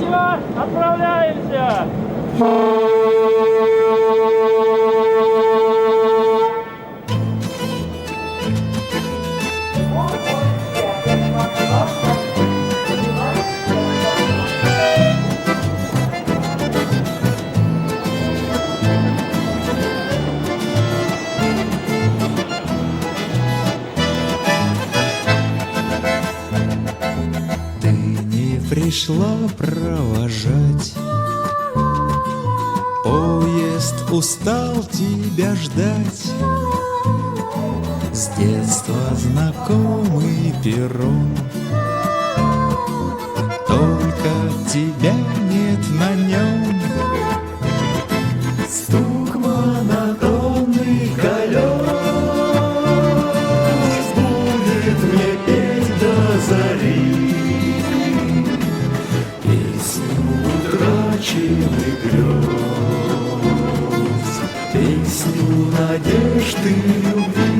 все, отправляемся! Пришла провожать, поезд устал тебя ждать. С детства знакомый перрон, только тебя нет на нем. Стук монотонный колес будет мне петь до зари. Утраченный грез, песню надежды любви.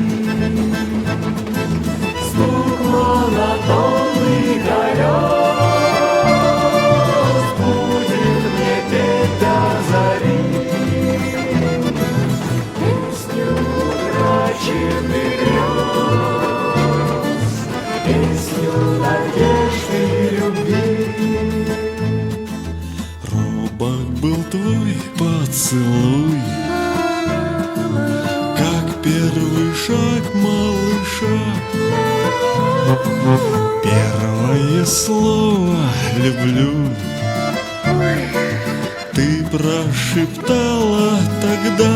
Звук монотонный колес будет мне петь до зари. Песню утраченный грез, песню надежды любви. Был твой поцелуй, как первый шаг малыша. Первое слово «люблю» ты прошептала тогда.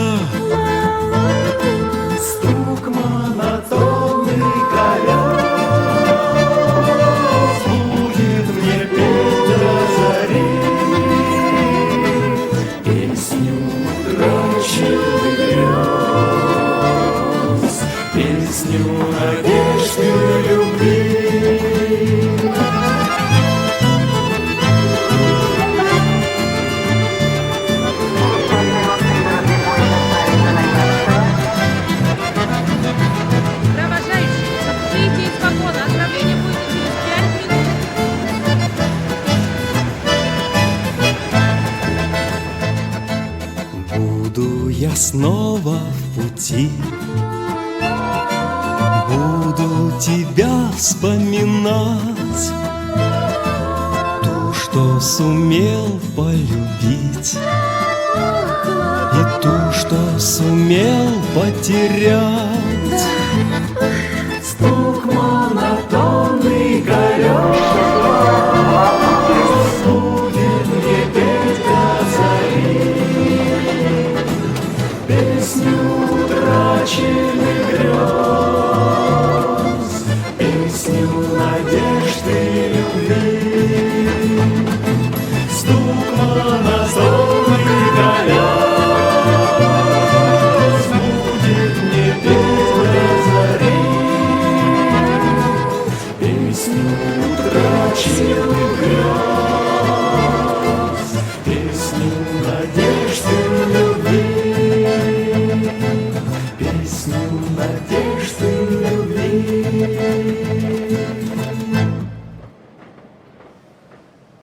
Стук монотонный колес будет мне петь до зари. Песню утраченных грез, песню надежды любви. Провожающий, выйти из вагона, отправление будет через 5 минут. Буду я снова в пути, буду тебя вспоминать, ту, что сумел полюбить, и ту, что сумел потерять. Стук монотонный колес будет мне петь до зари. Песню утраченных грез, песню надежды любви. Стук монотонный колес будет мне петь до зари. Песню утраченных грез, песню надежды